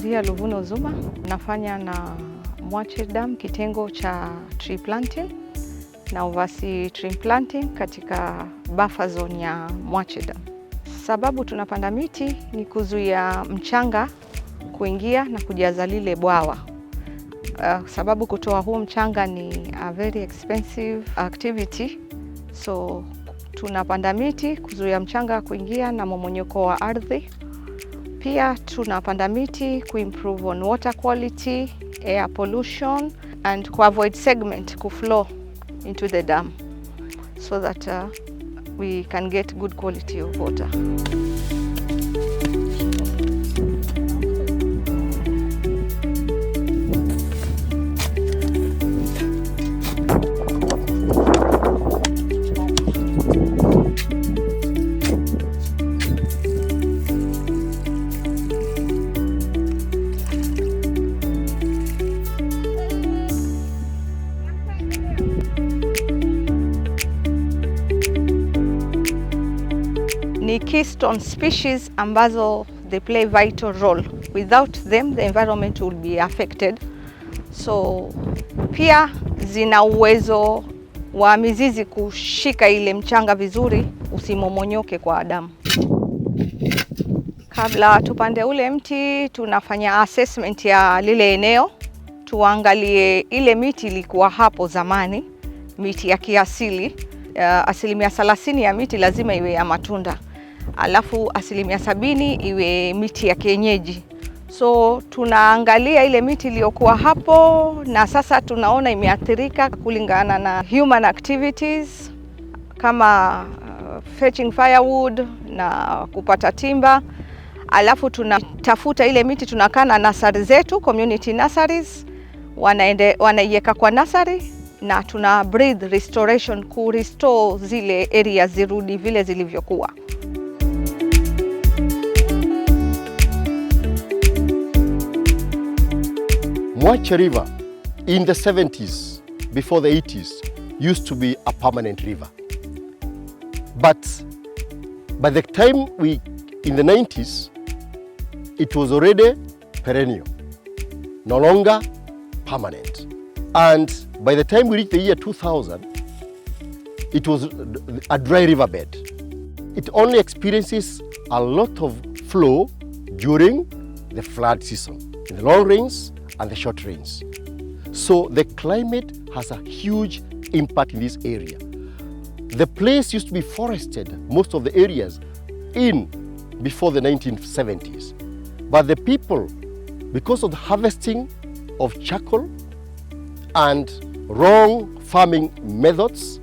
Maria Luvuno Zuma, nafanya na Mwache Dam kitengo cha tree planting na oversee tree planting katika buffer zone ya Mwache Dam. Sababu tunapanda miti ni kuzuia mchanga kuingia na kujaza lile bwawa. Sababu kutoa huu mchanga ni a very expensive activity, so tunapanda miti kuzuia mchanga kuingia na mmomonyoko wa ardhi. Pia tunapanda miti kuimprove on water quality, air pollution and to avoid segment flow into the dam so that we can get good quality of water. Ni keystone species ambazo they play vital role. Without them the environment will be affected. So pia zina uwezo wa mizizi kushika ile mchanga vizuri usimomonyoke kwa damu. Kabla tupande ule mti tunafanya assessment ya lile eneo, tuangalie ile miti ilikuwa hapo zamani, miti ya kiasili. Asilimia 30 ya miti lazima iwe ya matunda. Alafu asilimia 70 iwe miti ya kienyeji. So tunaangalia ile miti iliyokuwa hapo na sasa tunaona imeathirika kulingana na human activities kama fetching firewood na kupata timber. Alafu tunatafuta ile miti, tunakaa na nursery zetu, community nurseries, wanaiweka kwa nursery na tuna breed restoration, ku restore zile areas zirudi vile zilivyokuwa. Mwache River in the 70s, before the 80s, used to be a permanent river. But by the time in the 90s, it was already perennial, no longer permanent. And by the time we reached the year 2000, it was a dry riverbed. It only experiences a lot of flow during the flood season, in the long rains and the short rains. So the climate has a huge impact in this area. The place used to be forested, most of the areas, before the 1970s. But the people, because of the harvesting of charcoal and wrong farming methods,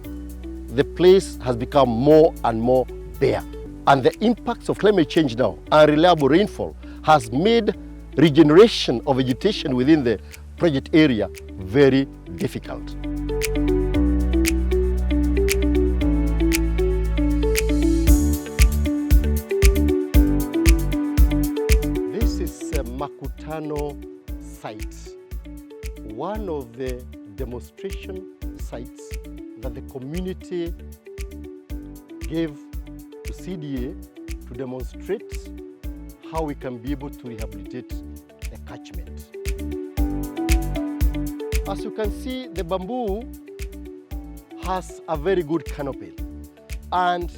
the place has become more and more bare. And the impacts of climate change now, unreliable rainfall, has made regeneration of vegetation within the project area very difficult. This is a Makutano site, one of the demonstration sites that the community gave to CDA to demonstrate how we can be able to rehabilitate the catchment. As you can see, the bamboo has a very good canopy, and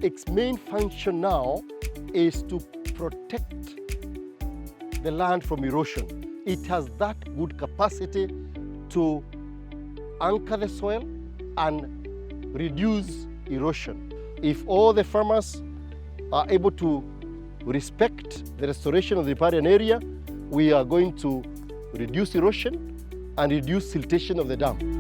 its main function now is to protect the land from erosion. It has that good capacity to anchor the soil and reduce erosion. If all the farmers are able to respect the restoration of the riparian area, we are going to reduce erosion and reduce siltation of the dam.